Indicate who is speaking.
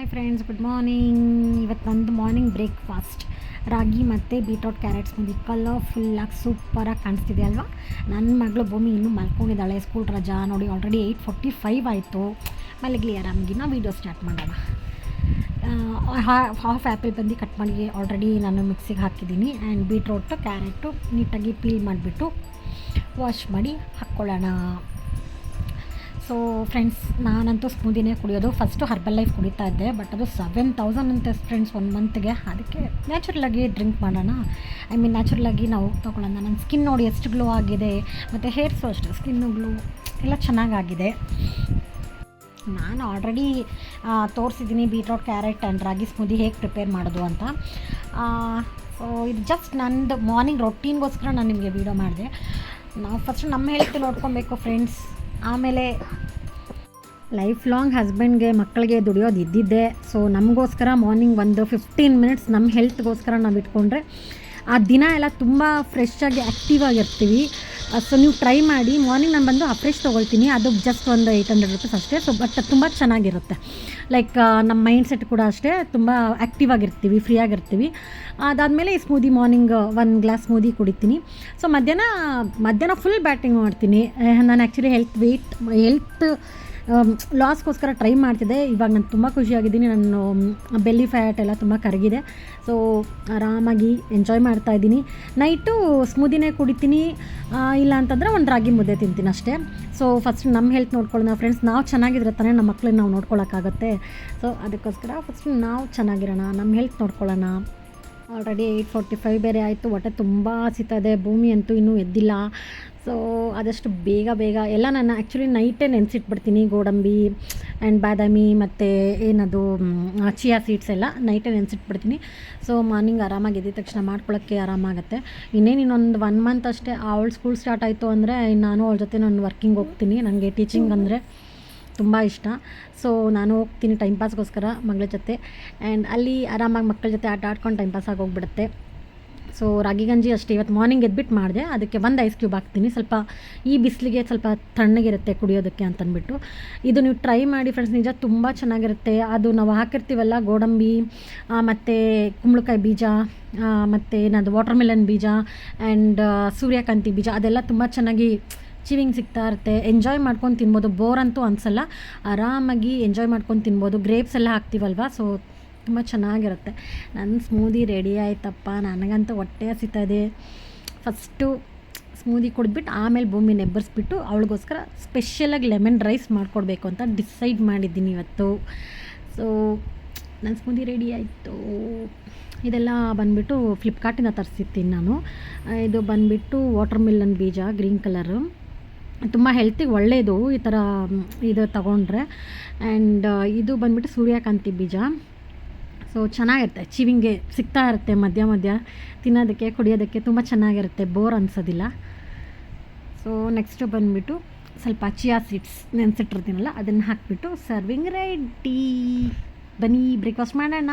Speaker 1: Hi friends, good morning. ಇವತ್ತು ನಂದು morning breakfast ರಾಗಿ ಮತ್ತು ಬೀಟ್ರೋಟ್ ಕ್ಯಾರೆಟ್ಸ್ ಸ್ಮೂದಿ. ಕಲರ್ಫುಲ್ಲಾಗಿ ಸೂಪರಾಗಿ ಕಾಣಿಸ್ತಿದೆ ಅಲ್ವಾ. ನನ್ನ ಮಗಳು ಭೂಮಿ ಇನ್ನೂ ಮಲ್ಕೊಂಡಿದ್ದಾಳೆ, ಸ್ಕೂಲ್ ರಜಾ. ನೋಡಿ ಆಲ್ರೆಡಿ 8:45 ಆಯಿತು. ಮಲಗಲಿ ಆರಾಮಾಗಿ. ನಾವು ವೀಡಿಯೋ ಸ್ಟಾರ್ಟ್ ಮಾಡೋಣ. ಹಾಫ್ ಆ್ಯಪಲ್ ಬಂದು ಕಟ್ ಮಾಡಿ ಆಲ್ರೆಡಿ ನಾನು ಮಿಕ್ಸಿಗೆ ಹಾಕಿದ್ದೀನಿ. ಆ್ಯಂಡ್ ಬೀಟ್ರೋಟು ಕ್ಯಾರೆಟು ನೀಟಾಗಿ ಪೀಲ್ ಮಾಡಿಬಿಟ್ಟು ವಾಶ್ ಮಾಡಿ ಹಾಕ್ಕೊಳ್ಳೋಣ. ಸೊ ಫ್ರೆಂಡ್ಸ್, ನಾನಂತೂ ಸ್ಮೂದಿನೇ ಕುಡಿಯೋದು. ಫಸ್ಟು ಹರ್ಬಲ್ ಲೈಫ್ ಕುಡಿತಾ ಇದ್ದೆ, ಬಟ್ ಅದು 7,000 ಅಂತೆ ಫ್ರೆಂಡ್ಸ್ 1 ಮಂತ್ಗೆ. ಅದಕ್ಕೆ ನ್ಯಾಚುರಲಾಗಿ ಡ್ರಿಂಕ್ ಮಾಡೋಣ. ನ್ಯಾಚುರಲಾಗಿ ನಾವು ತೊಗೊಳ್ಳೋಣ. ನನ್ನ ಸ್ಕಿನ್ ನೋಡಿ ಎಷ್ಟು ಗ್ಲೋ ಆಗಿದೆ, ಮತ್ತು ಹೇರ್ಸು ಅಷ್ಟೇ ಸ್ಕಿನ್ನು ಗ್ಲೋ ಎಲ್ಲ ಚೆನ್ನಾಗಾಗಿದೆ. ನಾನು ಆಲ್ರೆಡಿ ತೋರಿಸಿದ್ದೀನಿ beetroot carrot and ragi smoothie ಹೇಗೆ ಪ್ರಿಪೇರ್ ಮಾಡೋದು ಅಂತ. ಸೊ ಇದು ಜಸ್ಟ್ ನಂದು ಮಾರ್ನಿಂಗ್ ರೊಟೀನ್ಗೋಸ್ಕರ ನಾನು ನಿಮಗೆ ವೀಡಿಯೋ ಮಾಡಿದೆ. ನಾವು ಫಸ್ಟ್ ನಮ್ಮ ಹೆಲ್ತ್ ನೋಡ್ಕೊಬೇಕು ಫ್ರೆಂಡ್ಸ್. ಆಮೇಲೆ ಲೈಫ್ ಲಾಂಗ್ ಹಸ್ಬೆಂಡ್ಗೆ ಮಕ್ಕಳಿಗೆ ದುಡಿಯೋದು ಇದ್ದಿದ್ದೆ. ಸೊ ನಮಗೋಸ್ಕರ ಮಾರ್ನಿಂಗ್ ಒಂದು 15 ಮಿನಿಟ್ಸ್ ನಮ್ಮ ಹೆಲ್ತ್ಗೋಸ್ಕರ ನಾವು ಇಟ್ಕೊಂಡ್ರೆ ಆ ದಿನ ಎಲ್ಲ ತುಂಬ ಫ್ರೆಶ್ಶಾಗಿ ಆ್ಯಕ್ಟಿವ್ ಆಗಿರ್ತೀವಿ. ಸೊ ನೀವು ಟ್ರೈ ಮಾಡಿ. ಮಾರ್ನಿಂಗ್ ನಾನು ಬಂದು ಅಫ್ರೆಶ್ ತೊಗೊಳ್ತೀನಿ. ಅದು ಜಸ್ಟ್ ಒಂದು 800 ರೂಪೀಸ್ ಅಷ್ಟೇ. ಸೊ ಬಟ್ ತುಂಬ ಚೆನ್ನಾಗಿರುತ್ತೆ. ಲೈಕ್ ನಮ್ಮ ಮೈಂಡ್ ಸೆಟ್ ಕೂಡ ಅಷ್ಟೇ, ತುಂಬ ಆ್ಯಕ್ಟಿವ್ ಆಗಿರ್ತೀವಿ, ಫ್ರೀ ಆಗಿರ್ತೀವಿ. ಅದಾದಮೇಲೆ ಈ ಸ್ಮೂದಿ ಮಾರ್ನಿಂಗ್ 1 ಗ್ಲಾಸ್ ಸ್ಮೂದಿ ಕುಡಿತೀನಿ. ಸೊ ಮಧ್ಯಾಹ್ನ ಫುಲ್ ಬ್ಯಾಟಿಂಗ್ ಮಾಡ್ತೀನಿ. ನಾನು ಆ್ಯಕ್ಚುಲಿ ಹೆಲ್ತ್ ಲಾಸ್ಗೋಸ್ಕರ ಟ್ರೈ ಮಾಡ್ತಿದ್ದೆ. ಇವಾಗ ನಾನು ತುಂಬ ಖುಷಿಯಾಗಿದ್ದೀನಿ. ನಾನು ಬೆಲ್ಲಿ ಫ್ಯಾಟ್ ಎಲ್ಲ ತುಂಬ ಕರಗಿದೆ. ಸೊ ಆರಾಮಾಗಿ ಎಂಜಾಯ್ ಮಾಡ್ತಾಯಿದ್ದೀನಿ. ನೈಟು ಸ್ಮೂದಿನೇ ಕುಡಿತೀನಿ, ಇಲ್ಲ ಅಂತಂದರೆ ಒಂದು ರಾಗಿ ಮುದ್ದೆ ತಿಂತೀನಿ ಅಷ್ಟೇ. ಸೊ ಫಸ್ಟ್ ನಮ್ಮ ಹೆಲ್ತ್ ನೋಡ್ಕೊಳ್ಳೋಣ ಫ್ರೆಂಡ್ಸ್. ನಾವು ಚೆನ್ನಾಗಿದ್ರೆ ತಾನೇ ನಮ್ಮ ಮಕ್ಕಳನ್ನ ನಾವು ನೋಡ್ಕೊಳ್ಳೋಕ್ಕಾಗತ್ತೆ. ಸೊ ಅದಕ್ಕೋಸ್ಕರ ಫಸ್ಟ್ ನಾವು ಚೆನ್ನಾಗಿರೋಣ, ನಮ್ಮ ಹೆಲ್ತ್ ನೋಡ್ಕೊಳ್ಳೋಣ. ಆಲ್ರೆಡಿ 8:45 ಬೇರೆ ಆಯಿತು. ಹೊಟ್ಟೆ ತುಂಬ ಹಸಿತದೆ. ಭೂಮಿ ಅಂತೂ ಇನ್ನೂ ಎದ್ದಿಲ್ಲ. ಸೊ ಆದಷ್ಟು ಬೇಗ ಎಲ್ಲ ನಾನು ಆ್ಯಕ್ಚುಲಿ ನೈಟೇ ನೆನೆಸಿಟ್ಬಿಡ್ತೀನಿ. ಗೋಡಂಬಿ ಆ್ಯಂಡ್ ಬಾದಾಮಿ ಮತ್ತು ಏನದು ಚಿಯಾ ಸೀಡ್ಸ್ ಎಲ್ಲ ನೈಟೇ ನೆನೆಸಿಟ್ಬಿಡ್ತೀನಿ. ಸೊ ಮಾರ್ನಿಂಗ್ ಆರಾಮಾಗಿ ಎದ್ದ ತಕ್ಷಣ ಮಾಡ್ಕೊಳ್ಳೋಕ್ಕೆ ಆರಾಮಾಗುತ್ತೆ. ಇನ್ನೊಂದು 1 ಮಂತ್ ಅಷ್ಟೇ. ಅವಳು ಸ್ಕೂಲ್ ಸ್ಟಾರ್ಟ್ ಆಯಿತು ಅಂದರೆ ನಾನು ಅವಳ ಜೊತೆ ನಾನು ವರ್ಕಿಂಗ್ ಹೋಗ್ತೀನಿ. ನನಗೆ ಟೀಚಿಂಗ್ ಅಂದರೆ ತುಂಬ ಇಷ್ಟ. ಸೊ ನಾನು ಹೋಗ್ತೀನಿ ಟೈಮ್ ಪಾಸ್ಗೋಸ್ಕರ ಮಗಳ ಜೊತೆ. ಆ್ಯಂಡ್ ಅಲ್ಲಿ ಆರಾಮಾಗಿ ಮಕ್ಕಳ ಜೊತೆ ಆಡ್ಕೊಂಡು ಟೈಮ್ ಪಾಸ್ ಆಗೋಗ್ಬಿಡುತ್ತೆ. ಸೊ ರಾಗಿ ಗಂಜಿ ಅಷ್ಟೇ ಇವತ್ತು ಮಾರ್ನಿಂಗ್ ಎದ್ಬಿಟ್ಟು ಮಾಡಿದೆ. ಅದಕ್ಕೆ 1 ಐಸ್ ಕ್ಯೂಬ್ ಹಾಕ್ತೀನಿ. ಸ್ವಲ್ಪ ಈ ಬಿಸಿಲಿಗೆ ಸ್ವಲ್ಪ ತಣ್ಣಗಿರುತ್ತೆ ಕುಡಿಯೋದಕ್ಕೆ ಅಂತಂದ್ಬಿಟ್ಟು. ಇದು ನೀವು ಟ್ರೈ ಮಾಡಿ ಫ್ರೆಂಡ್ಸ್, ನಿಜ ತುಂಬ ಚೆನ್ನಾಗಿರುತ್ತೆ. ಅದು ನಾವು ಹಾಕಿರ್ತೀವಲ್ಲ ಗೋಡಂಬಿ ಮತ್ತು ಕುಂಬಳಕಾಯಿ ಬೀಜ ಮತ್ತು ಏನದು ವಾಟರ್ ಮೆಲನ್ ಬೀಜ ಆ್ಯಂಡ್ ಸೂರ್ಯಕಾಂತಿ ಬೀಜ, ಅದೆಲ್ಲ ತುಂಬ ಚೆನ್ನಾಗಿ ಚಿವಿಂಗ್ ಸಿಗ್ತಾ ಇರುತ್ತೆ. ಎಂಜಾಯ್ ಮಾಡ್ಕೊಂಡು ತಿನ್ಬೋದು. ಬೋರ್ ಅಂತೂ ಅನಿಸಲ್ಲ. ಆರಾಮಾಗಿ ಎಂಜಾಯ್ ಮಾಡ್ಕೊಂಡು ತಿನ್ಬೋದು. ಗ್ರೇಪ್ಸ್ ಎಲ್ಲ ಹಾಕ್ತೀವಲ್ವ, ಸೊ ತುಂಬ ಚೆನ್ನಾಗಿರುತ್ತೆ. ನನ್ನ ಸ್ಮೂದಿ ರೆಡಿ ಆಯ್ತಪ್ಪ. ನನಗಂತೂ ಹೊಟ್ಟೆ ಹಸಿತದೆ. ಫಸ್ಟು ಸ್ಮೂದಿ ಕುಡಿದ್ಬಿಟ್ಟು ಆಮೇಲೆ ಭೂಮಿ ನೆಬ್ಬರಿಸ್ಬಿಟ್ಟು ಅವಳಿಗೋಸ್ಕರ ಸ್ಪೆಷಲಾಗಿ ಲೆಮನ್ ರೈಸ್ ಮಾಡಿಕೊಡ್ಬೇಕು ಅಂತ ಡಿಸೈಡ್ ಮಾಡಿದ್ದೀನಿ ಇವತ್ತು. ಸೊ ನನ್ನ ಸ್ಮೂದಿ ರೆಡಿ ಆಯಿತು. ಇದೆಲ್ಲ ಬಂದುಬಿಟ್ಟು ಫ್ಲಿಪ್ಕಾರ್ಟಿಂದ ತರಿಸಿರ್ತೀನಿ ನಾನು. ಇದು ಬಂದುಬಿಟ್ಟು ವಾಟರ್ ಮೆಲನ್ ಬೀಜ, ಗ್ರೀನ್ ಕಲರು. ತುಂಬ ಹೆಲ್ತಿಗೆ ಒಳ್ಳೆಯದು ಈ ಥರ ಇದು ತಗೊಂಡ್ರೆ. ಆ್ಯಂಡ್ ಇದು ಬಂದುಬಿಟ್ಟು ಸೂರ್ಯಕಾಂತಿ ಬೀಜ. ಸೊ ಚೆನ್ನಾಗಿರುತ್ತೆ. ಚಿವಿಂಗೆ ಸಿಗ್ತಾ ಇರುತ್ತೆ ಮಧ್ಯ ತಿನ್ನೋದಕ್ಕೆ ಕುಡಿಯೋದಕ್ಕೆ ತುಂಬ ಚೆನ್ನಾಗಿರುತ್ತೆ. ಬೋರ್ ಅನಿಸೋದಿಲ್ಲ. ಸೊ ನೆಕ್ಸ್ಟು ಬಂದುಬಿಟ್ಟು ಸ್ವಲ್ಪ ಚಿಯಾ ಸೀಡ್ಸ್ ನೆನೆಸಿಟ್ಟಿರ್ತೀನಲ್ಲ, ಅದನ್ನು ಹಾಕಿಬಿಟ್ಟು ಸರ್ವಿಂಗ್ ರೆಡಿ. ಬನ್ನಿ ಬ್ರೇಕ್ಫಾಸ್ಟ್ ಮಾಡೋಣ.